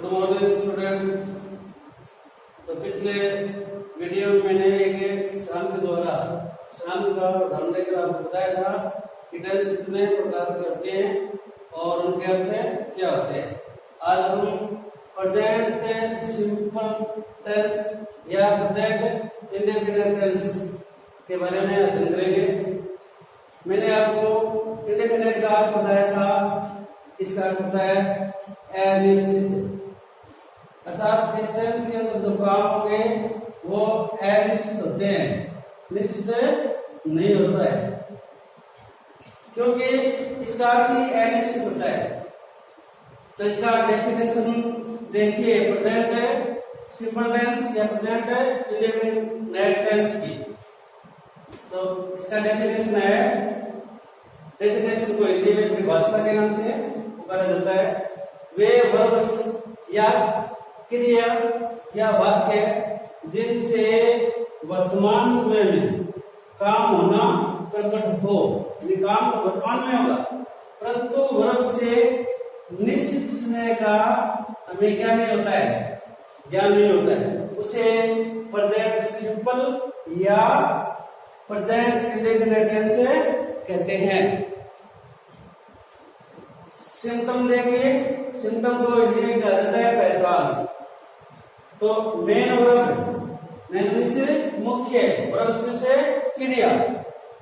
Good morning students. तो पिछले video में मैंने एक शाम के द्वारा शाम का उदाहरण देकर आपको बताया था कि टेंस कितने प्रकार के होते हैं और उनके अर्थ क्या होते हैं। आज हम प्रेजेंट टेंस, सिंपल टेंस या प्रेजेंट इंडेफिनिट टेंस के बारे में अध्ययन करेंगे। मैंने आपको इंडेफिनिट का अर्थ बताया था। इसका अर्थ होता है अनिश्चित, अर्थात इस टेंस के अंदर जो काम होंगे वो अनिश्चित होते हैं, निश्चित नहीं होता है, क्योंकि इसका अर्थ ही अनिश्चित होता है। तो इसका डेफिनेशन देखिए प्रेजेंट सिंपल टेंस या प्रेजेंट इंडेफिनिट टेंस की। तो इसका डेफिनेशन है, डेफिनेशन को हिंदी में परिभाषा के नाम से पुकारा जाता है। वे वर्ब्स या क्रिया या वाक्य जिनसे वर्तमान समय में काम होना प्रकट हो, ये काम तो वर्तमान में होगा, परंतु वर्ब से निश्चित समय का हमें क्या नहीं होता है, ज्ञान नहीं होता है, उसे प्रेजेंट सिंपल या प्रेजेंट इंडेफिनिट टेंस कहते हैं। सिम्टम देखिए, सिम्टम को हिंदी में कहा जाता है पहचान। तो मेन वर्ब, मेन से मुख्य, वर्ब से क्रिया,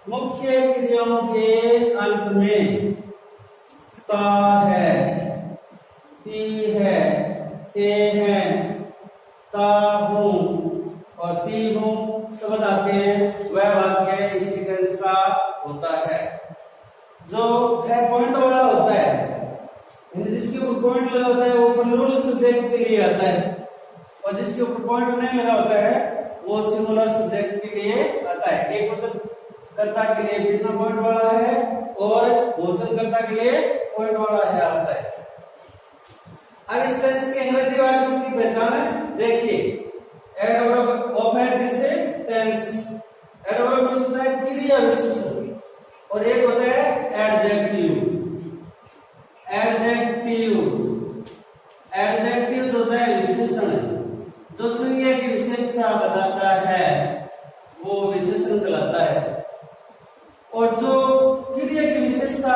मुख्य क्रियाओं के अंत में ता है, ती है, ते हैं, ता हूं और ती हूं शब्द आते हैं, वह वाक्य इसी टेंस का होता है। जो है पॉइंट वाला होता है, जिसके ऊपर पॉइंट लगा होता है वो प्लूरल सब्जेक्ट के लिए आता है, और जिसके ऊपर पॉइंट नहीं लगा होता है वो सिंगुलर सब्जेक्ट के लिए आता है। एक वचनकर्ता के लिए बिना पॉइंट वाला है और बहुवचनकर्ता के लिए पॉइंट वाला है आता है। अब इस टेंस के अंग्रेजी वाक्यों की पहचान देखिए। एडवर्ब ऑफ है दिस टेंस। एडवर्ब में होता है क्रिया विशेषण और एक होता है एडजेक्टिव। एडजेक्टिव, एडजेक्टिव होता है विशेषण, जो संज्ञा की विशेषता बताता है वो विशेषण कहलाता है, और जो क्रिया की विशेषता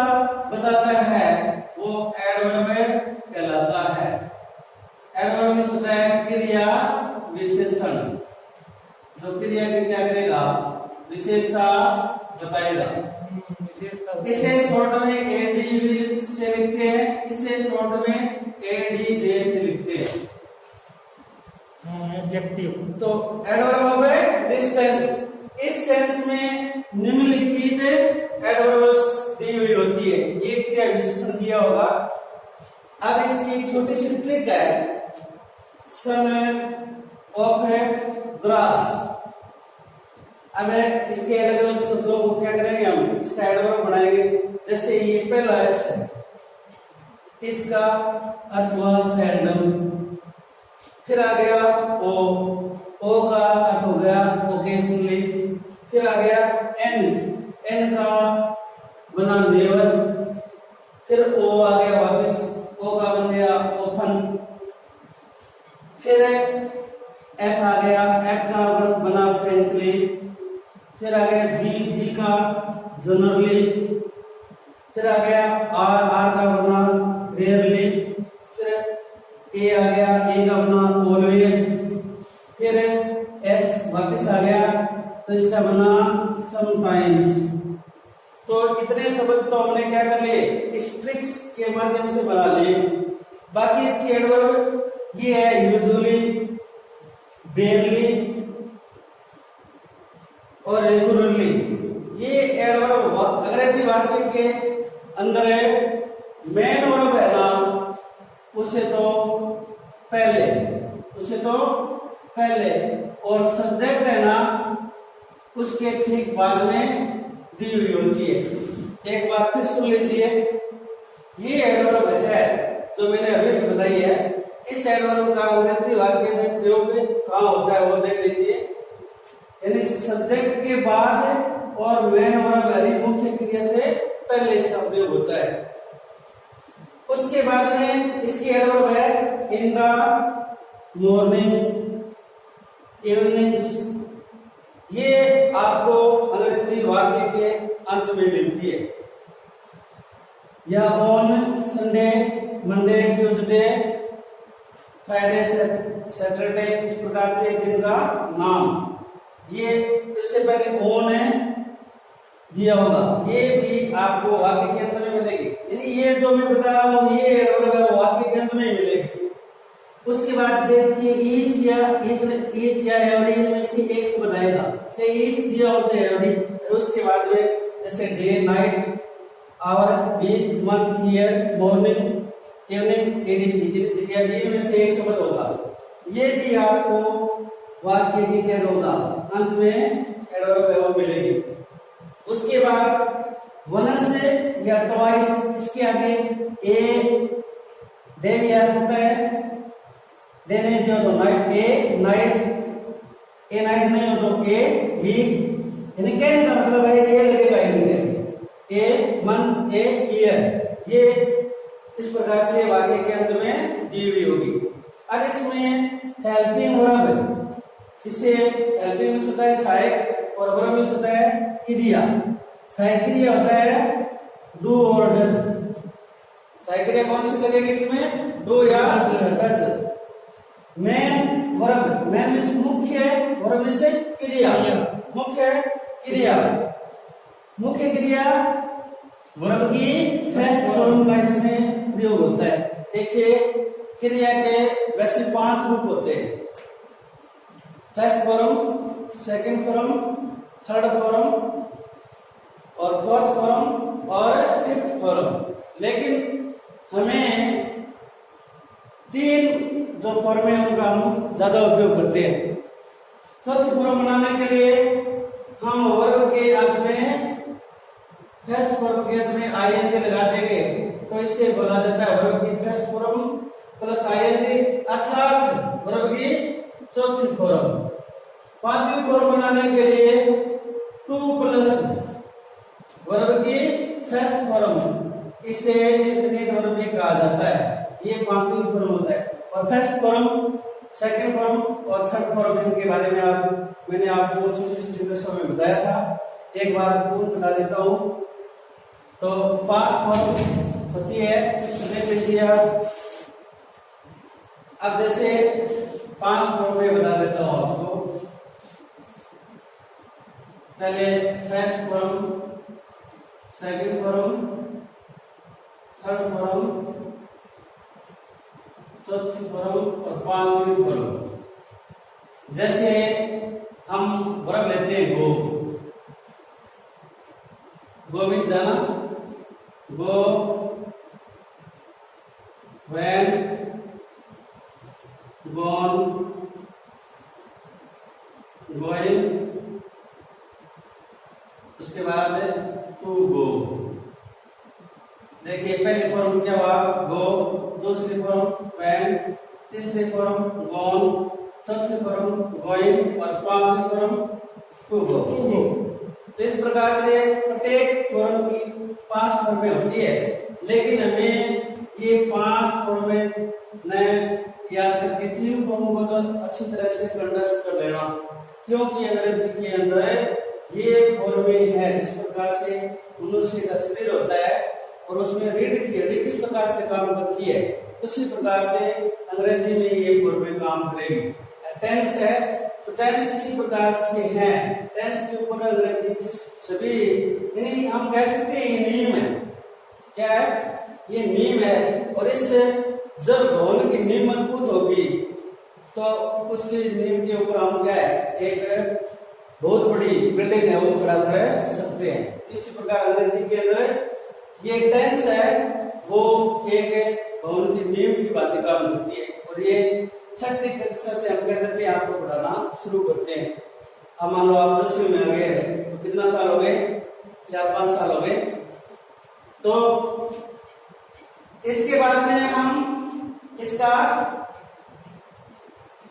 बताता है वो एडवर्ब कहलाता है। एडवर्ब में होता है क्रिया विशेषण, जो क्रिया की क्या करेगा, विशेषता बताएगा। इसे शॉर्ट में एडी से लिखते हैं, इसे शॉर्ट में एडीजे से लिखते हैं। एडजेक्टिव। तो एडवर्ब है दिस टेंस। इस टेंस में निम्नलिखित एडवर्ब्स दी हुई होती है, ये क्रिया विशेषण दिया होगा। अब इसकी एक छोटी सी ट्रिक है, सन, ऑफ, ग्रास। अब इसके अलग अलग शब्दों को क्या करेंगे, हम इसका एडवर्ब बनाएंगे। जैसे ये पहला है, इसका अर्थ हुआ सैंडम, फिर आ गया ओ का अर्थ हो गया ओकेशनली, फिर आ गया एन का बना नेवर, फिर ओ आ गया वापस, ओ का बन गया ओपन, फिर एफ आ गया, एफ का बना फ्रेंचली, फिर आ गया जी का जनरली, फिर आ गया आर का बना रेयरली, फिर ए आ गया, ए का बना ऑलवेज, फिर एस वापस आ गया तो इसका बना समटाइम्स। तो इतने शब्द तो हमने क्या कर लिए, इस ट्रिक्स के माध्यम से बना लिए। बाकी इसकी एडवर्ब ये है यूजुअली, बेयरली और रेगुलरली। ये एडवर्ब अंग्रेजी वाक्य के अंदर है। मेन वर्ब है ना, उसे तो पहले और सब्जेक्ट है ना उसके ठीक बाद में दी हुई होती है। एक बार फिर सुन लीजिए, ये एडवर्ब है जो मैंने अभी बताई है। इस एडवर्ब का अंग्रेजी वाक्य में प्रयोग कहाँ होता है वो देख लीजिए। यानी सब्जेक्ट के बाद और मेन वर्ब यानी मुख्य क्रिया से पहले इसका प्रयोग होता है। उसके बाद में इसकी एडवर्ब है इन द मॉर्निंग, इवनिंग्स। ये आपको अंग्रेजी वाक्य के अंत में मिलती है। या on Sunday, Monday, Tuesday, Friday, Saturday, इस प्रकार से दिन का नाम। ये इससे पहले ऑन है दिया होगा, ये भी आपको वाक्य के अंत में मिलेगी। यानी ये जो मैं बता रहा हूँ ये वाक्य के अंत में मिलेगी। उसके बाद देखिए ईच या एवरी में से एक से बताएगा, चाहे ईच दिया हो चाहे एवरी। उसके बाद में जैसे day, night, hour, week, month, year, morning, evening, एडीसी इत्यादि में से एक शब्द होगा। ये भी आपको वाक्य के क्या होगा अंत में एडवर्ब है वो मिलेगी। उसके बाद वनस या ट्वाइस, इसके आगे ए दे भी आ सकता है, देने जो तो नाइट, ए नाइट नहीं हो तो ए वीक। यानी कहने का मतलब है ए लगेगा ए मंथ, ए ईयर। ये इस प्रकार से वाक्य के अंत में दी हुई होगी। अब इसमें हेल्पिंग वर्ब, इसे हेल्पिंग में होता है सहायक और वर्ब में होता है क्रिया। सहायक क्रिया होता है डू और डज। सहायक क्रिया कौन सी लगेगी इसमें? डू या does. Main verb, main means मुख्य, वर्ब मींस क्रिया, मुख्य क्रिया। मुख्य क्रिया वर्ब की फर्स्ट फॉर्म का इसमें प्रयोग होता है। देखिए क्रिया के वैसे 5 रूप होते हैं, first form, second form, third form और फोर्थ फॉर्म और फिफ्थ फॉर्म। लेकिन हमें 3 जो फॉर्म है उनका हम ज्यादा उपयोग करते हैं। चौथी फॉर्म बनाने के लिए हम वर्ब के अंत में फर्स्ट फॉर्म के अंत में आईएनजी लगा देंगे तो इससे बोला जाता है वर्ब की फर्स्ट फॉर्म प्लस आईएनजी, अर्थात वर्ब की चौथी फॉर्म। पांचवी फॉर्म बनाने के लिए 2 प्लस वर्ब की फर्स्ट फॉर्म, इसे इंफिनिट वर्ब भी कहा जाता है। ये पांचवी फॉर्म होता है। और फर्स्ट फॉर्म, सेकंड फॉर्म और थर्ड फॉर्म इनके बारे में मैंने आपको छोटी क्लासों में बताया था। एक बार पूर्ण बता देता हूँ। तो 5 फॉर्म होती है, देख लीजिए आप। अब जैसे 5 फॉर्म में बता देता हूँ आपको। पहले first form, second form, third form, चौथी फॉर्म और पांचवी फॉर्म। जैसे हम वर्ब लेते हैं गो मीन्स जाना, गो, वेंट, गॉन, गोइंग। उसके बाद टू गो। देखिए पहली फॉर्म क्या हुआ गो, दूसरी फॉर्म वेंट, तीसरी फॉर्म गॉन, चौथी फॉर्म गोइंग और पांचवी फॉर्म टू गो। तो इस प्रकार से प्रत्येक फॉर्म की 5 फॉर्में होती है। लेकिन हमें ये 5 फॉर्में न याद करके 3 फॉर्मों को तो अच्छी तरह से कंडस्ट कर लेना, क्योंकि अंग्रेजी के अंदर ये फॉर्में है जिस प्रकार से मनुष्य का शरीर होता है और उसमें रीढ़ की हड्डी किस प्रकार से काम करती है, उसी प्रकार से अंग्रेजी में ये फॉर्में काम करेगी। टेंस है तो टेंस इसी प्रकार से है। टेंस के ऊपर अंग्रेजी की सभी, यानी हम कह सकते हैं ये नीम है। क्या है? ये नीम है। और इस जब भवन की नींव मजबूत होगी तो उसकी नींव के ऊपर हम क्या है एक बहुत बड़ी बिल्डिंग है वो खड़ा कर सकते हैं। इसी प्रकार अंग्रेजी के अंदर ये टेंस है वो एक भवन की नींव की बातें काम करती है। और ये 6वीं कक्षा से हम क्या करते हैं आपको पढ़ाना शुरू करते हैं। अब मान लो आप 10वीं में आ गए तो कितना साल हो गए? 4-5 साल हो गए। तो इसके बाद में हम इसका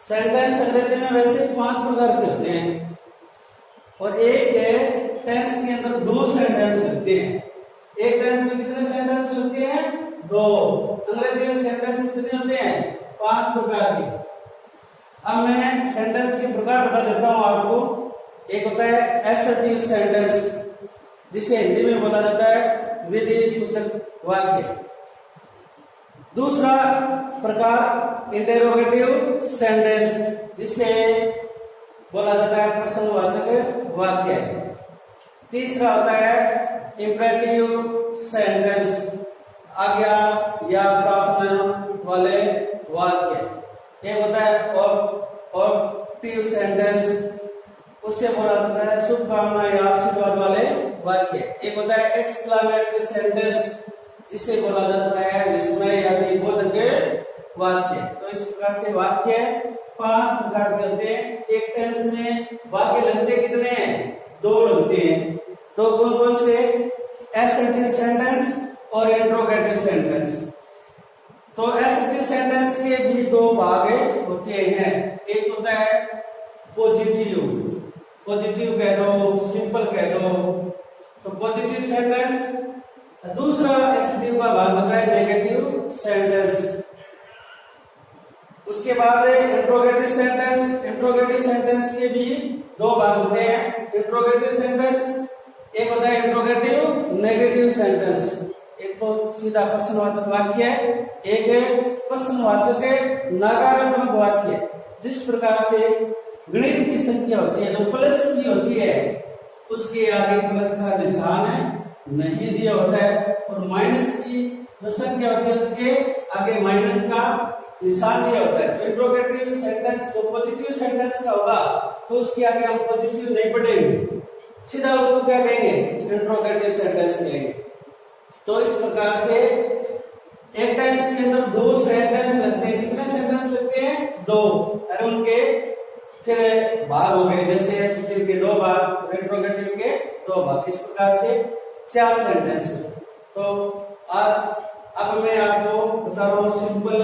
सेंटेंस अंग्रेजी में वैसे 5 प्रकार के होते हैं और एक टेंस के अंदर 2 सेंटेंस लगते हैं। एक टेंस में कितने सेंटेंस लगते हैं? दो। अंग्रेजी में सेंटेंस कितने होते हैं? 5 प्रकार के। अब मैं सेंटेंस के प्रकार बता देता हूं आपको। एक होता है एसर्टिव सेंटेंस, जिसे हिंदी में बोला जाता है विधि सूचक वाक्य। दूसरा प्रकार इंटेरोगेटिव सेंटेंस, जिसे बोला जाता है प्रश्नवाचक वाक्य। तीसरा होता है इंपेरेटिव सेंटेंस, आज्ञा या प्रार्थना वाले वाक्य। एक होता है ऑप्टिव सेंटेंस, उससे बोला जाता है शुभकामना या आशीर्वाद वाले वाक्य। एक होता है एक्सक्लेमेटरी सेंटेंस, जिसे बोला जाता है विस्मय या बोधक वाक्य। तो इस प्रकार से वाक्य 5 प्रकार के होते हैं। एक टेंस में वाक्य लगते कितने हैं? 2 लगते हैं। तो कौन कौन से? एसर्टिव सेंटेंस और इंट्रोगेटिव सेंटेंस। तो एसर्टिव सेंटेंस के भी 2 भाग होते हैं। एक होता है पॉजिटिव, पॉजिटिव कह दो, सिंपल कह दो, तो पॉजिटिव सेंटेंस। दूसरा एसर्टिव का भाग होता है नेगेटिव सेंटेंस। उसके बाद इंट्रोगेटिव सेंटेंस। इंट्रोगेटिव सेंटेंस के भी 2 भाग होते हैं। इंट्रोगेटिव सेंटेंस, एक होता है इंट्रोगेटिव नेगेटिव सेंटेंस। एक तो सीधा प्रश्नवाचक वाक्य है, एक है प्रश्नवाचक नकारात्मक वाक्य। जिस प्रकार से गणित की संख्या होती है, जो प्लस की होती है, उसके आगे प्लस का निशान नहीं दिया होता है, और माइनस की जो संख्या होती है, उसके आगे माइनस का निशान दिया होता है। तो इंट्रोगेटिव सेंटेंस जो पॉजिटिव सेंटेंस का होगा, तो उसके आगे हम पॉजिटिव नहीं पढ़ेंगे, सीधा उसको क्या कहेंगे? इंट्रोगेटिव सेंटेंस कहेंगे। तो इस प्रकार से एक टेंस के अंदर 2 सेंटेंस लगते हैं। कितने सेंटेंस लगते हैं? 2। और उनके फिर भाग हो गए, जैसे एसर्टिव के 2 भाग, इंट्रोगेटिव के 2 भाग। इस प्रकार से 4 सेंटेंस। तो अब मैं आपको बता रहा हूँ सिंपल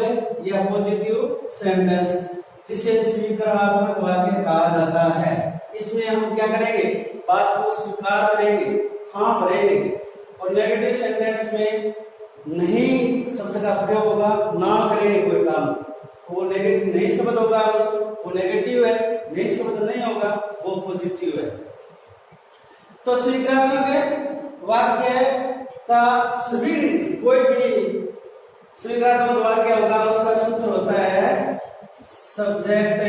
या पॉजिटिव सेंटेंस, जिसे स्वीकारात्मक वाक्य कहा जाता है। इसमें हम क्या करेंगे? बात को स्वीकार करेंगे, हाँ भरेंगे। और नेगेटिव सेंटेंस में नहीं शब्द का प्रयोग होगा, ना करेंगे कोई काम, तो वो नेगेटिव नहीं शब्द होगा, वो नेगेटिव है। नहीं शब्द नहीं होगा, वो पॉजिटिव है। तो स्वीकारात्मक वाक्य का सभी कोई भी स्वीकारात्मक वाक्य होगा, उसका सूत्र होता है subject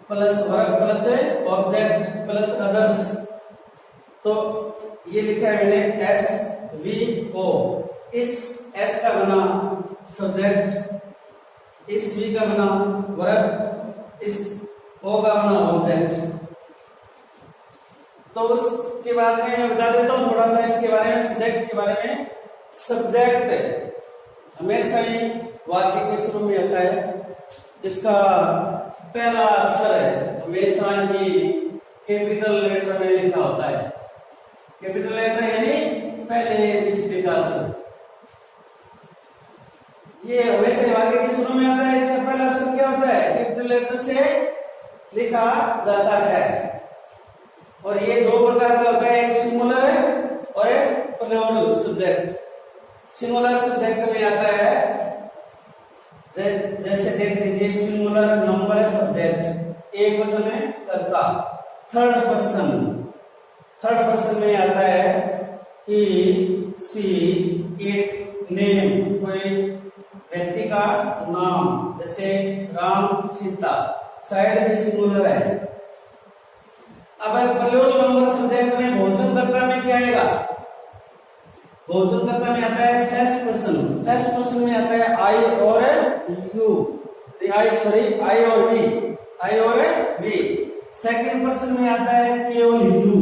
plus verb plus object plus others. तो ये लिखा है मैंने SVO। इस S का बना सब्जेक्ट, इस V का बना वर्ब, इस O का बना ऑब्जेक्ट। तो उसके बारे में मैं बता देता हूँ थोड़ा सा इसके बारे में, सब्जेक्ट के बारे में। सब्जेक्ट हमेशा ही वाक्य के शुरू में आता है। इसका पहला अक्षर है हमेशा ही कैपिटल लेटर में लिखा होता है। कैपिटल लेटर यानी पहले पिछले का अक्षर, ये हमेशा वाक्य के शुरू में आता है। इसका पहला अक्षर क्या होता है? कैपिटल लेटर से लिखा जाता है। और ये 2 प्रकार का होता है, एक सिंगुलर और एक प्लूरल सब्जेक्ट। सिंगुलर सब्जेक्ट में आता है, जैसे देख लीजिए, सिंगुलर नंबर सब्जेक्ट, एक वचन में कर्ता। थर्ड पर्सन में आता है कि सी, इट, नेम, कोई व्यक्ति का नाम, जैसे राम, सीता। चाइल्ड भी सिंगुलर है। अब प्लूरल नंबर सब्जेक्ट में भोजनकर्ता में क्या आएगा? भोजनकर्ता में आता है फर्स्ट पर्सन। फर्स्ट पर्सन में आता है आई और यू, आई और वी। सेकंड पर्सन में आता है केवल यू।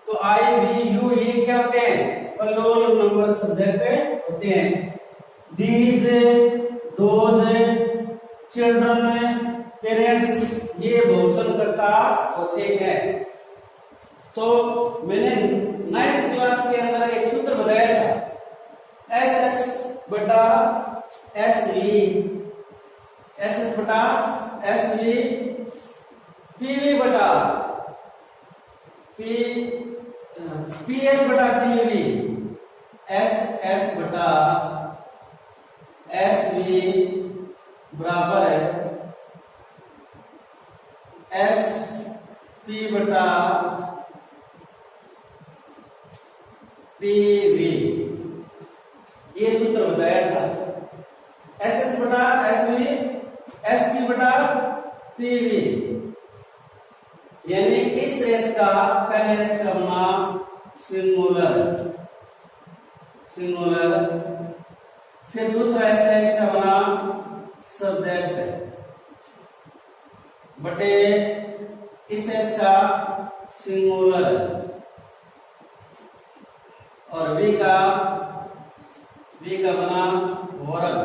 तो आई, वी, यू, ये क्या होते हैं? प्लूरल नंबर सब्जेक्ट होते हैं। दीज, दोज, चिल्ड्रन, पेरेंट्स, ये भोजनकर्ता होते हैं। तो मैंने 9th क्लास के अंदर एक सूत्र बताया था, SS बटा SV, SS बटा SV, PV बटा PS बटा PV, एस एस बटा एस बी बराबर है एस पी बटा पी वी। ये सूत्र बताया था, एस एस बटा एस वी एस पी बटा पी वी। यानी इस रेस का पहले रेस का बना सिंगुलर, फिर दूसरा रेस का बना सब्जेक्ट बटे इस रेस का सिंगुलर और वी का बना वर्ग।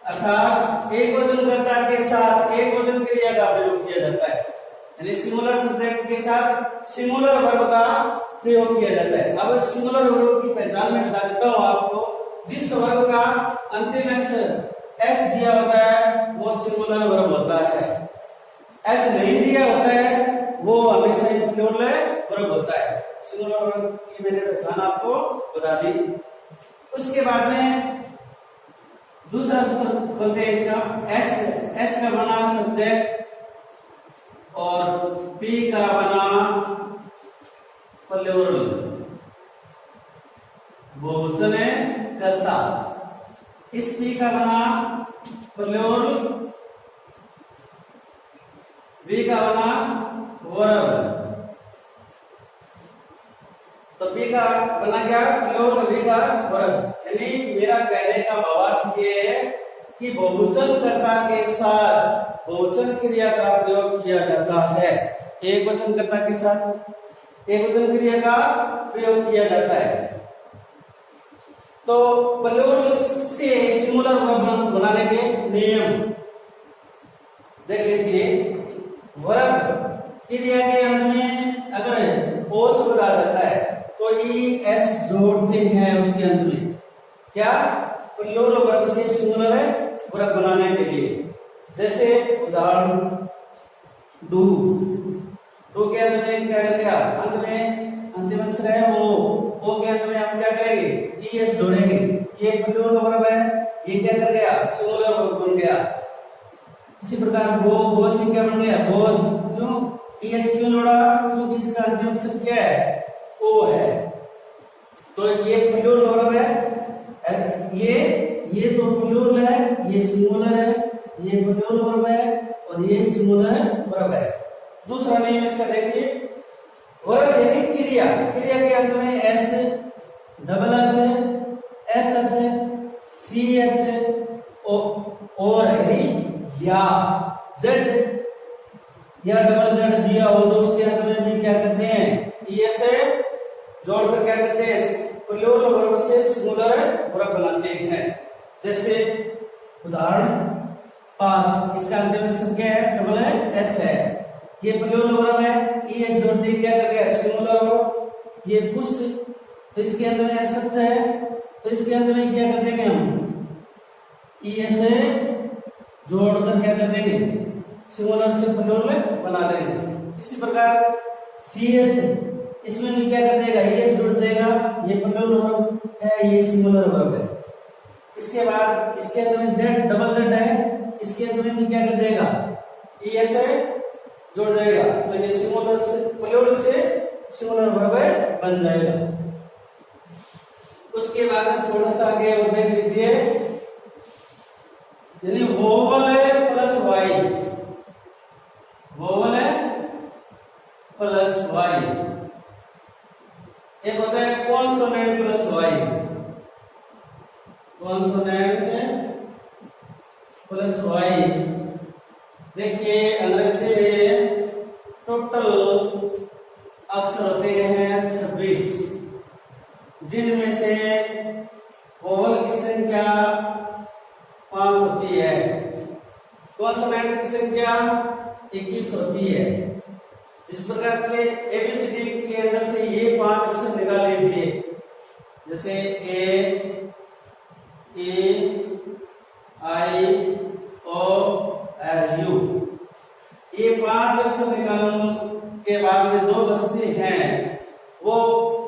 अर्थात एक वजनकर्ता के साथ एक वजन क्रिया का प्रयोग किया जाता है, यानी सिंगुलर सब्जेक्ट के साथ सिंगुलर वर्ब का प्रयोग किया जाता है। अब सिंगुलर वर्ब की पहचान में बता देता हूं आपको। जिस वर्ब का अंतिम अक्षर एस दिया होता है वो सिंगुलर वर्ब होता है, एस नहीं दिया होता है वो हमेशा प्लूरल वर्ब होता है। सिंगुलर वर्ब की मैंने पहचान आपको बता दी। उसके बाद में दूसरा सूत्र खोलते हैं इसका, एस का बना सब्जेक्ट और पी का बना प्लूरल बहुवचन कर्ता। इस पी का बना प्लूरल, वी का बना वर्ब। तो पी का बना क्या प्लूरल, वी का वर्ब। यानी मेरा कहने का भावार्थ ये है कि बहुवचन कर्ता के साथ बहुवचन क्रिया का प्रयोग किया जाता है, एक वचन कर्ता के साथ एक वचन क्रिया का प्रयोग किया जाता है। तो प्लूरल से सिंगुलर वर्ब बनाने के नियम देख लीजिए। वर्ब क्रिया के अंत में अगर ओ शब्द आ जाता है तो ई एस जोड़ते हैं उसके अंत में। क्या प्लूरल वर्ब से सिंगुलर वर्ब बनाने के लिए, जैसे उदाहरण डू के अंत में क्या करेगा, अंत में अंतिम अक्षर है ओ के अंत में हम क्या करेंगे ई एस जोड़ेंगे। ये प्लूरल वर्ब है, ये क्या कर गया सिंगुलर वर्ब बन गया। इसी प्रकार गो से क्या बन गया बोझ। क्यों ई एस क्यों जोड़ा, क्योंकि इसका अंतिम अक्षर क्या है ओ है। तो ये प्लूरल वर्ब है, ये तो प्लूरल है, ये सिंगुलर है, ये प्लूरल वर्ब है और ये सिंगुलर वर्ब है। दूसरा नियम इसका देखिए, वर्ब यानी क्रिया के अंत में S double S H C H और या जेड या डबल जेड दिया हो तो उसके अंत में भी क्या करते हैं ई एस जोड़कर क्या करते हैं प्लूरल वर्ब से सिंगुलर वर्ब बनाते हैं। जैसे उदाहरण पास, इसका अंतिम अक्षर क्या है डबल एस है, ये प्लूरल वर्ब है, ई एस जोड़ते क्या कर गया सिंगुलर वर्ब। ये पुश तो इसके अंदर में एस है तो इसके अंदर में क्या कर देंगे हम ई एस जोड़कर क्या कर देंगे सिंगुलर से प्लूरल बना देंगे। इसी प्रकार सी एच इसमें भी क्या कर देगा ई एस जुड़ जाएगा, ये प्लूरल वर्ब है, ये सिंगुलर वर्ब है। इसके बाद इसके अंदर में जेड डबल जेड है, इसके अंदर में भी क्या कर देगा ई एस जुड़ जाएगा, तो ये सिंगुलर से प्लूरल से सिंगुलर वर्ब बन जाएगा। उसके बाद थोड़ा सा आगे और देख लीजिए, यानी vowel plus Y, vowel plus Y. एक होता है consonant plus Y, consonant plus Y. देखिए अंग्रेजी में टोटल अक्षर होते हैं 26, जिनमें से वोवल की संख्या 5 होती है, कॉन्सोनेंट की संख्या 21 होती है। इस प्रकार से एबीसीडी के अंदर से ये 5 अक्षर निकाल लीजिए, जैसे ए आई ओ आर यू। ये 5 अक्षर निकालने के बाद में 2 बचते हैं वो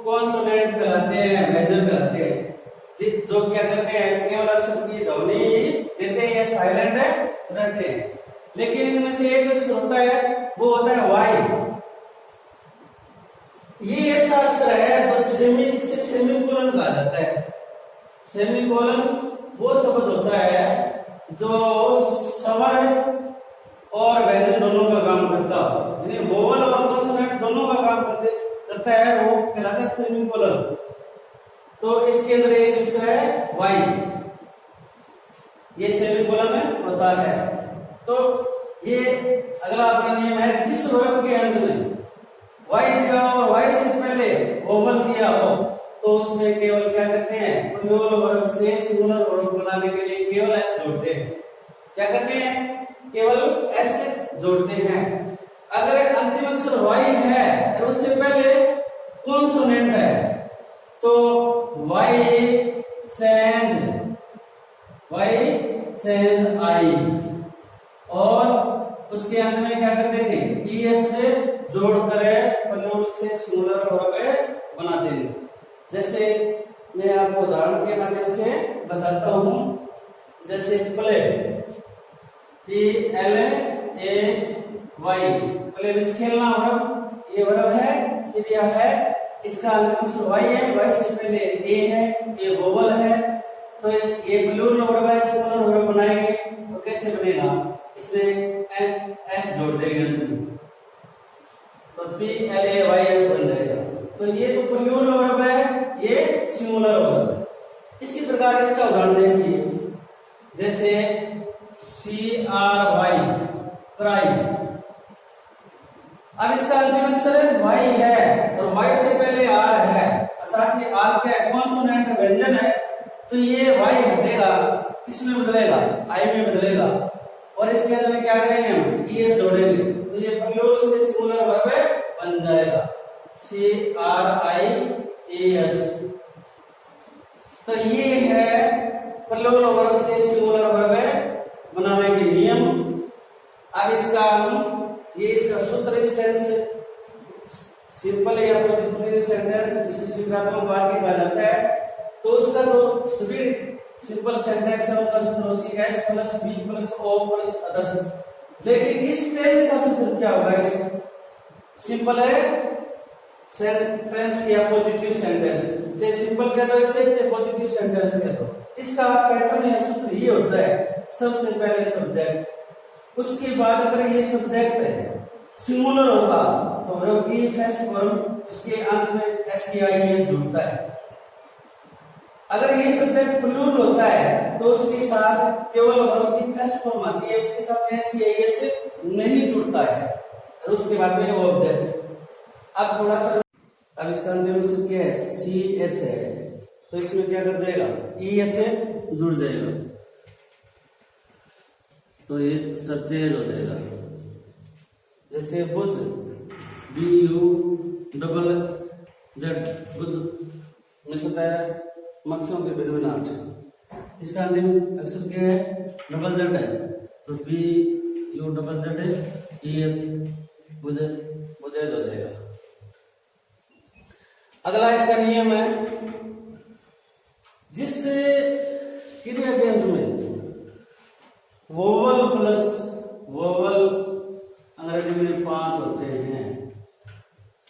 कॉन्सोनेंट कहलाते हैं, रहते हैं, लेकिन इनमें से एक अक्षर होता है वो होता है वाई। ये ऐसा अक्षर है जो सेमीकोलन कहा जाता है। सेमीकोलन वो शब्द होता है जो स्वर और व्यंजन दोनों का काम करता हो, यानी वोवल और कॉन्सोनेंट दोनों का काम करता है, वो कहलाता है सेमीकोलन। तो इसके अंदर एक अक्षर है वाई, ये सेमीकोलन में होता है। तो ये अगला आपका नियम है, जिस वर्ग के अंत में वाई दिया हो और वाई से पहले वोवल दिया हो तो उसमें केवल क्या करते हैं, प्लूरल वर्ग से सिंगुलर वर्ग बनाने के लिए केवल एस जोड़ते हैं। क्या करते हैं? केवल एस जोड़ते हैं। अगर अंतिम अक्षर वाई है और उससे पहले कॉन्सोनेंट है तो वाई चेंज आई, और उसके अंत में क्या कर देंगे, ईएस से जोड़कर प्लूरल से सिंगुलर वर्ग बना देंगे। जैसे मैं आपको उदाहरण के माध्यम से बताता हूं, जैसे प्ले, PLAY, प्ले में खेलना वर्ब, ये वर्ब है, ये दिया है, इसका अंतिम वाई है, वाई से पहले ए है, ये वोवल है, तो ये प्लूरल वर्ब है, सिंगुलर वर्ब बनाएंगे तो कैसे बनेगा, इसमें एस जोड़ देंगे तो PLAYS बन जाएगा। तो ये तो प्लूरल वर्ब है, ये सिंगुलर वर्ब है। इसी प्रकार इसका उदाहरण देखिए, जैसे CRY, क्राई। अब इसका अंतिम अक्षर वाई है और वाई से पहले आर है, अर्थात ये आर क्या है, कॉन्सोनेंट है, व्यंजन है, तो ये वाई हटेगा, किसमें बदलेगा, आई में बदलेगा, और इसके अंदर क्या करेंगे हम, ईएस जोड़ेंगे तो ये प्लूरल से सिंगुलर वर्ब बन जाएगा, CRIES। तो ये है प्लूरल वर्ब से सिंगुलर वर्ब बनाने के नियम। अब इसका इसका सूत्र, इस सिंपल या पॉजिटिव सेंटेंस जिसे स्वीकारात्मक वाक्य कहा जाता है, तो उसका तो सभी सिंपल सेंटेंस है, उनका सूत्र उसी S plus B plus O plus others. लेकिन इस टेंस का सूत्र क्या होगा, इस सिंपल है सेंटेंस या पॉजिटिव सेंटेंस, जैसे सिंपल कह दो इसे, चाहे पॉजिटिव सेंटेंस कह दो, इसका पैटर्न या सूत्र ये होता है, सबसे पहले सब्जेक्ट, उसके बाद अगर ये सब्जेक्ट सिंगुलर होगा तो वर्ब की फर्स्ट फॉर्म, इसके अंत में SEIS जुड़ता है। अगर ये सब्जेक्ट प्लूरल होता है तो उसके साथ केवल वर्ब की फर्स्ट फॉर्म आती है, उसके साथ SEIS नहीं जुड़ता है, और उसके बाद में ऑब्जेक्ट। अब थोड़ा सा, अब इसका अंतिम अक्षर क्या है, CH है, तो इसमें क्या कर जाएगा, ES से जुड़ जाएगा, तो ये सब चेंज हो जाएगा। जैसे बुज, BUZZ, बुज में होता है मक्खियों के बिनबिनाट, इसका अंतिम अक्षर क्या है, डबल जेड है, तो BUZZES, बुजेज हो जाएगा। अगला इसका नियम है, जिस क्रिया के अंत में वोवल प्लस वोवल, अंग्रेजी में 5 होते हैं,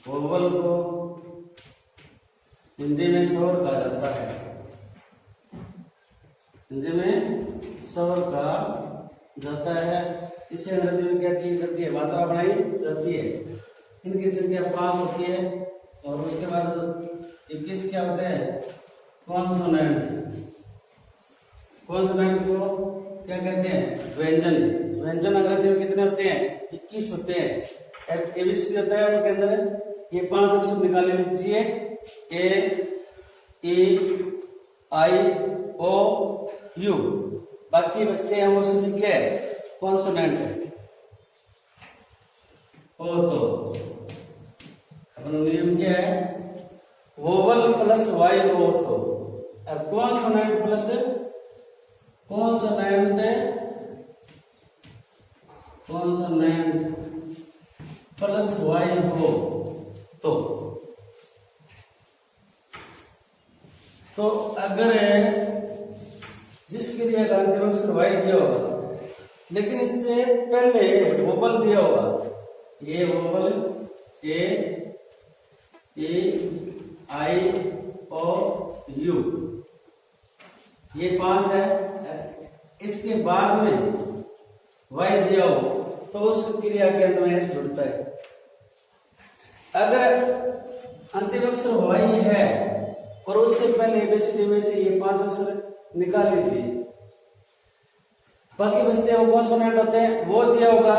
वोवल को हिंदी में स्वर कहा जाता है, हिंदी में स्वर कहा जाता है, इसे अंग्रेजी में क्या की जाती है, मात्रा बनाई जाती है। इनकी संख्या 5 होती है, और उसके बाद 21 क्या होते हैं, कॉन्सोनेंट। कॉन्सोनेंट को क्या कहते हैं, व्यंजन। व्यंजन अंग्रेजी में कितने होते हैं, 21 होते हैं। एबीसीडी होता है उनके अंदर, ये 5 अक्षर निकाल लीजिए, A, E, I, O, U, बाकी बचते हैं वो सभी क्या है, कॉन्सोनेंट है। ओ तो अपना नियम क्या है, वोवल प्लस वाई हो तो, अब कॉन्सोनेंट प्लस वाई हो तो अगर जिस क्रिया का अंतिम अक्षर वाई दिया होगा लेकिन इससे पहले वोबल दिया होगा, ये wobble A I O you, ये 5 है। इसके बाद में वाई दिया हो तो उस क्रिया के अंत में एस जुड़ता है। अगर अंतिम अक्षर वाई है और उससे पहले एबीसीडी में से ये 5 अक्षर निकाल लीजिए, बाकी बचते वो कॉन्सोनेंट होते हैं वो दिया होगा,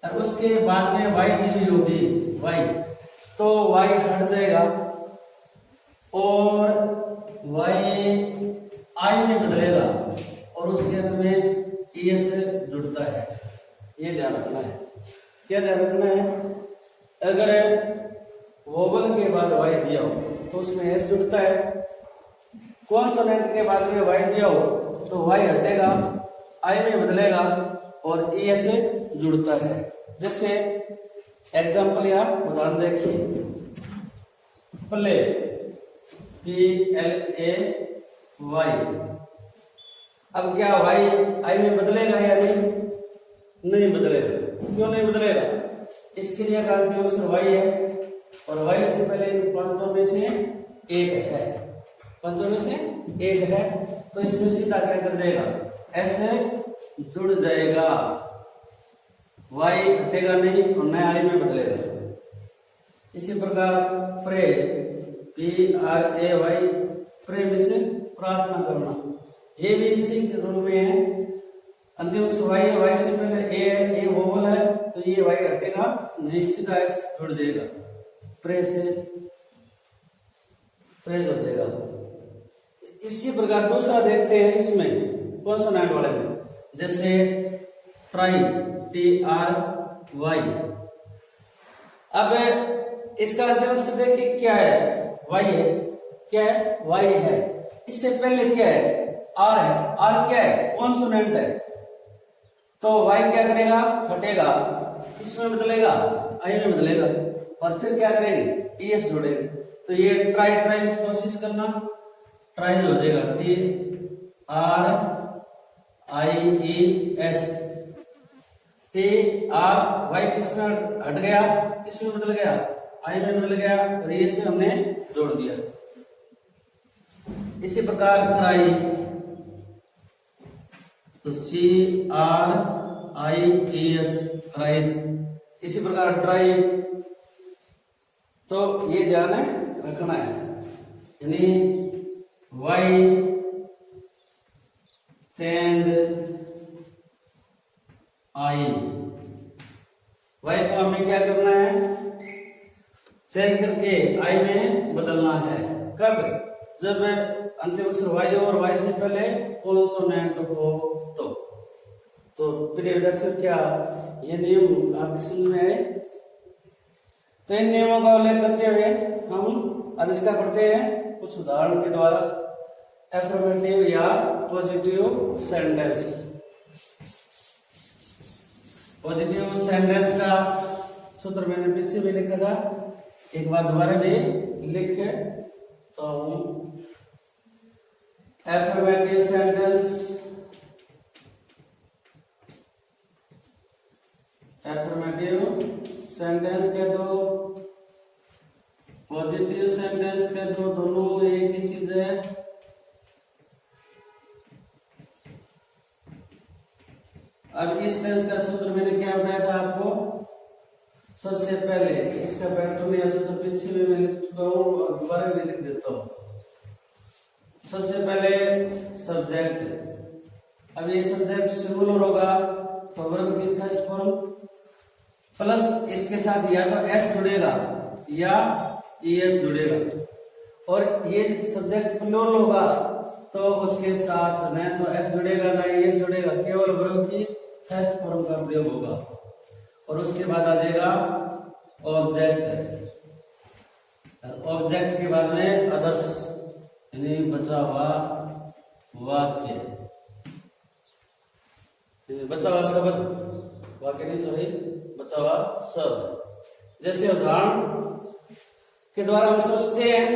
और उसके बाद में वाई दी हुई होगी वाई, तो वाई हट जाएगा और वाई आई में बदलेगा और उसके अंत में एस जुड़ता है। ये ध्यान रखना है। क्या ध्यान रखना है? अगर वोवल के बाद वाई दिया हो तो उसमें एस जुड़ता है, कॉन्सोनेंट के बाद में वाई दिया हो तो वाई हटेगा, आई में बदलेगा और ई से जुड़ता है। जैसे एग्जाम्पल या उदाहरण देखिए, प्ले PLAY, अब क्या वाई आई में बदलेगा या नहीं बदलेगा? क्यों नहीं बदलेगा? इसके लिए का अंतिम अक्षर वाई है और वाई से पहले इन 5 में से एक है, 5 में से एक है, तो इसमें सीधा क्या कर देगा? ऐसे जुड़ जाएगा, वाई हटेगा नहीं और नया आई में बदलेगा। इसी प्रकार प्रे PRAY, प्रे में से प्रार्थना करना, ये भी इसी रूल में है। अंतिम अक्षर वाई है, वाई से पहले ए वोवल है तो ये वाई हटेगा नहीं, सीधा एस जुड़ जाएगा, प्रे से प्रेज हो जाएगा। इसी प्रकार दूसरा देखते हैं इसमें कॉन्सोनेंट वाले में, जैसे ट्राई TRY। अब इसका अंतिम अक्षर देखिए क्या है? वाई है। क्या है? वाई है। इससे पहले क्या है? आर है। आर क्या है? कॉन्सोनेंट है। तो वाई क्या करेगा? हटेगा, इसमें बदलेगा, आई में बदलेगा और फिर क्या करेंगे? ES जोड़ेंगे। तो ये ट्राई ट्राई कोशिश करना, ट्राई हो जाएगा TRIES। TRY किसमें हट गया? किसमें बदल गया? आई में बदल गया और ये से हमने जोड़ दिया। इसी प्रकार ट्राई, तो CRIES ट्राइज। इसी प्रकार ट्राई, तो ये ध्यान है रखना है, यानी वाई चेंज आई, वाई को हमें क्या करना है? चेंज करके आई में बदलना है। कब? जब अंतिम अक्षर वाई और वाई से पहले कॉन्सोनेंट हो तो प्रिय विद्यार्थी क्या ये नियम आपकी समझ में आए? तो इन नियमों का उल्लेख करते हुए हम अब इसका पढ़ते हैं कुछ उदाहरण के द्वारा। एफर्मेटिव या पॉजिटिव सेंटेंस। पॉजिटिव सेंटेंस का सूत्र मैंने पीछे भी लिखा था, एक बार दोबारा भी लिखे तो एफर्मेटिव सेंटेंस, एफर्मेटिव सेंटेंस के दो, पॉजिटिव सेंटेंस के दो, दोनों एक ही चीज है। अब इस टेंस का सूत्र मैंने क्या बताया था आपको? सबसे पहले इसका पैटर्न या सूत्र पीछे में मैं लिख चुका हूं और दोबारा भी लिख देता हूं। सबसे पहले सब्जेक्ट। अब ये सब्जेक्ट सिंगुलर होगा तो वर्ब की फर्स्ट फॉर्म प्लस इसके साथ या तो एस जुड़ेगा या ES जुड़ेगा, और ये सब्जेक्ट प्लूरल होगा तो उसके साथ न तो एस जुड़ेगा ना ES जुड़ेगा, केवल वर्ब की फर्स्ट फॉर्म का प्रयोग होगा और उसके बाद आ जाएगा ऑब्जेक्ट। ऑब्जेक्ट के बाद में अदर्स, यानी बचा हुआ वाक्य, बचा हुआ शब्द, वाक्य नहीं सॉरी, बचा हुआ शब्द। जैसे उदाहरण के द्वारा हम समझते हैं,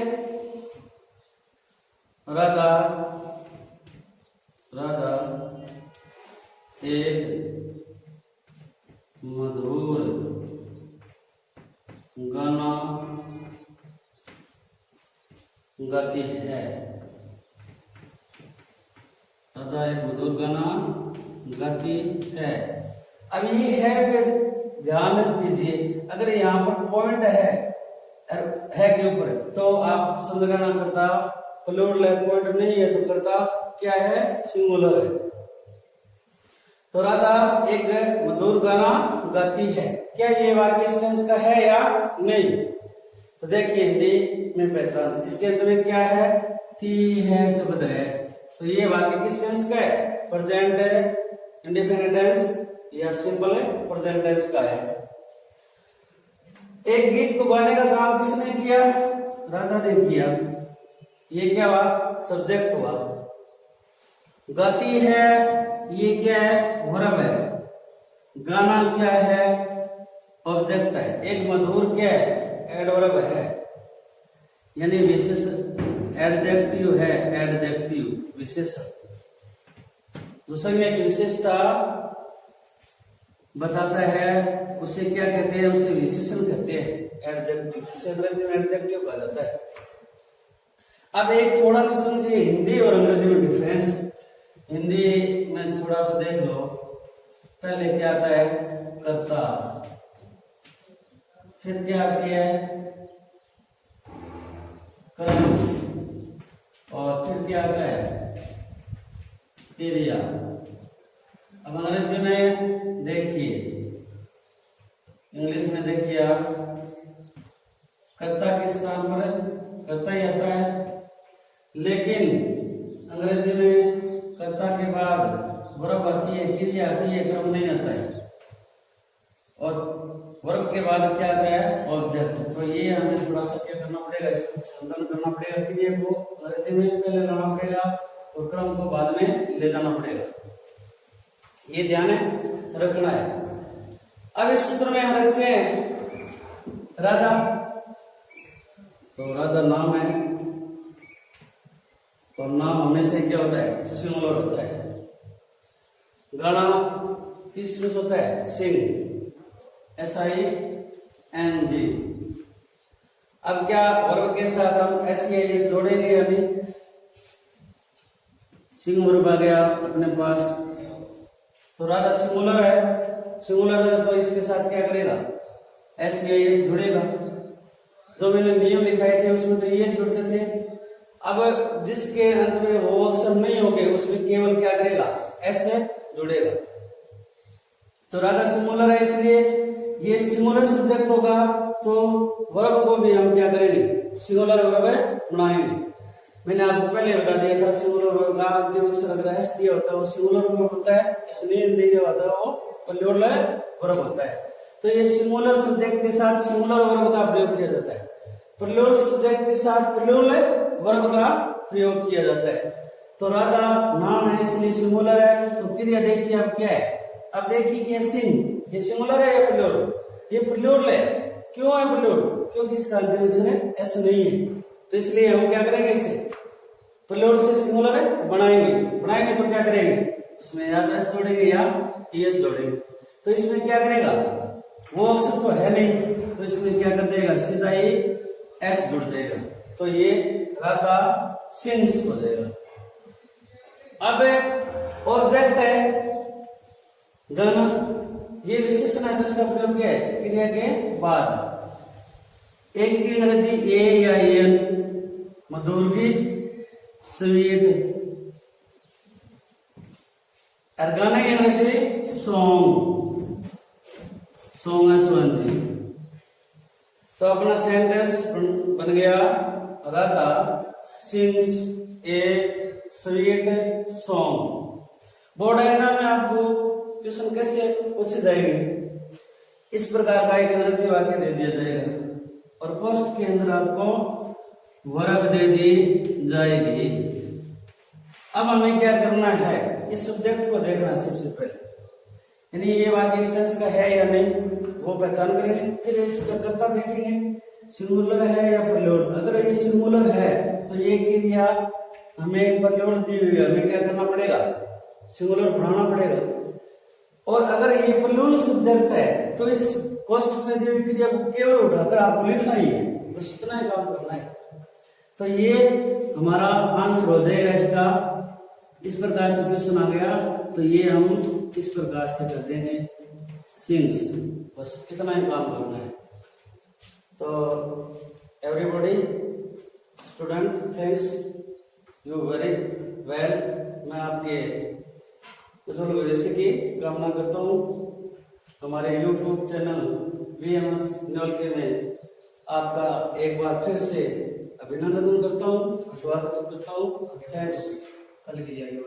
राधा राधा एक मधुर गाना गाती है। राधा एक मधुर गाना गाती है। अब ये है फिर ध्यान दीजिए, अगर यहाँ पर पॉइंट है के ऊपर तो आप समझना करता प्लूरल है, पॉइंट नहीं है तो करता क्या है, सिंगुलर है। तो राधा एक मधुर गाना गाती है, क्या ये वाक्य इस टेंस का है या नहीं? तो देखिए हिंदी में पहचान, इसके अंदर में क्या है, थी है शब्द है, तो ये वाक्य किस टेंस का है, प्रेजेंट है, इंडेफिनिट टेंस या सिंपल प्रेजेंट टेंस का है। एक गीत को गाने का काम किसने किया, राधा ने किया। ये क्या हुआ, सब्जेक्ट हुआ। गाती है ये क्या है, वर्ब है। गाना क्या है, ऑब्जेक्ट है। एक मधुर क्या है, एडवर्ब है, यानी विशेष एडजेक्टिव है, एडजेक्टिव विशेषण जो संज्ञा की विशेषता बताता है उसे क्या कहते हैं, उसे विशेषण कहते हैं, एडजेक्टिव। इसे अंग्रेजी में एडजेक्टिव कहा जाता है। अब एक थोड़ा सा समझिए हिंदी और अंग्रेजी में डिफरेंस। हिंदी में थोड़ा सा देख लो, पहले क्या आता है, कर्ता, फिर क्या आती है, कर्म, और फिर क्या आता है, क्रिया। अब अंग्रेजी में देखिए, इंग्लिश में देखिए आप, कर्ता किस स्थान पर है, कर्ता ही आता है, लेकिन अंग्रेजी में कर्ता के बाद वर्ब आती है, क्रिया आती है, क्रम नहीं आता है, और वर्ब के बाद क्या आता है, ऑब्जेक्ट। तो ये हमें थोड़ा सा क्या करना पड़ेगा, इसको संतुलन करना पड़ेगा, क्रिया को अंग्रेजी में पहले लाना पड़ेगा और क्रम को बाद में ले जाना पड़ेगा, ये ध्यान रखना है। अब इस सूत्र में हम रखते हैं राधा, तो राधा नाम है, और नाम हमेशा क्या होता है, सिंगुलर होता है। गाना किस में होता है, सिंग, SING। अब क्या वर्ब के साथ हम SEIS जोड़ेंगे या नहीं, सिंग वर्ब आ गया अपने पास, तो राधा सिंगुलर है, सिंगुलर है तो इसके साथ क्या करेगा, SEIS जुड़ेगा। जो मैंने नियम लिखाए थे उसमें तो ये जुड़ते थे। अब जिसके अंत में वो अक्षर नहीं होंगे उसमें केवल क्या करेगा, S जुड़ेगा। तो राधा सिंगुलर है, इसलिए ये सिंगुलर सब्जेक्ट होगा, तो वर्ब को भी हम क्या करेंगे, सिंगुलर वर्ब बनाएंगे। मैंने आपको पहले बता दिया था, सिंगुलर वर्ब का अंतिम अक्षर अगर S दिया होता है वो सिंगुलर वर्ब होता है, इसलिए दिया होता है वो प्लूरल वर्ब होता है। तो ये सिंगुलर सब्जेक्ट के साथ सिंगुलर वर्ब का प्रयोग किया जाता है, प्लूरल सब्जेक्ट के साथ प्लूरल वर्ब का प्रयोग किया जाता है। तो राधा नाम है इसलिए सिंगुलर है, तो क्रिया देखिए अब क्या है, अब देखिए कि सिंग, ये सिंगुलर है या प्लूरल, ये प्लूरल है। क्यों है प्लूरल, क्योंकि इसका अंतिम अक्षर S नहीं है, तो इसलिए हम क्या करेंगे, इसे प्लूरल से सिंगुलर बनाएंगे तो क्या करेंगे, उसमें या S जोड़ेंगे या ES जोड़ेंगे। तो इसमें क्या करेगा, वो अक्षर तो है नहीं, तो इसमें क्या कर देगा, सीधा ही S जुड़ जाएगा, तो ये राधा सिंग्स हो जाएगा। अब ऑब्जेक्ट है गाना, ये विशेषण है जिसका प्रयोग किया है क्रिया के बाद। एक की अंग्रेजी A या AN, मधुर गीत, स्वीट, और गाना की अंग्रेजी सॉन्ग, सॉन्ग है SONG। तो अपना सेंटेंस बन गया, राधा सिंग्स ए स्वीट सॉन्ग। बोर्ड एग्जाम में आपको क्वेश्चन कैसे पूछे जाएंगे, इस प्रकार का एक अंग्रेजी वाक्य दे दिया जाएगा और पोस्ट के अंदर आपको वर्ब दे दी जाएगी। अब हमें क्या करना है, इस सब्जेक्ट को देखना है सबसे पहले, यानी ये वाक्य इस टेंस का है या नहीं वो पहचान करेंगे। फिर इसका कर्ता देखेंगे, सिंगुलर है या प्लूरल। अगर ये सिंगुलर है तो ये क्रिया हमें प्लूरल दी हुई है, हमें क्या करना पड़ेगा, सिंगुलर बनाना पड़ेगा। और अगर ये प्लूरल सब्जेक्ट है तो इस कोष्ठक क्रिया को केवल उठाकर आपको लिखना ही है, बस इतना ही काम करना है। तो ये हमारा आंसर हो जाएगा इसका। इस प्रकार से क्वेश्चन आ गया तो ये हम इस प्रकार से कर देंगे सिंस, बस इतना ही काम करना है। तो everybody student thanks you very well. मैं आपके उज्जवल भविष्य की कामना करता हूँ। हमारे YouTube चैनल VMS न्योलके में आपका एक बार फिर से अभिनंदन करता हूँ, स्वागत करता हूँ। थैंक्स। कल की जाएगी।